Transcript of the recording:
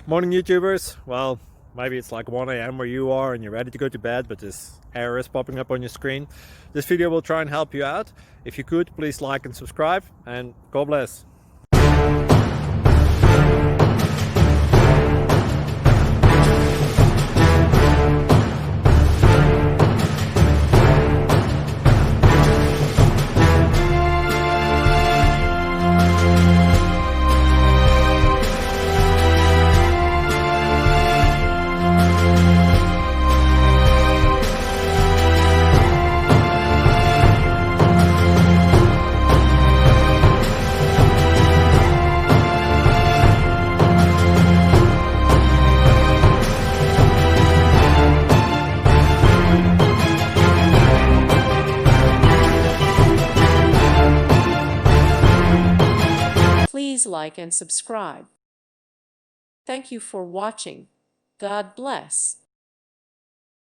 Morning YouTubers. Well, maybe it's like 1 a.m. where you are and you're ready to go to bed, but this error is popping up on your screen. This video will try and help you out. If you could, please like and subscribe, and God bless. Please like and subscribe. Thank you for watching. God bless.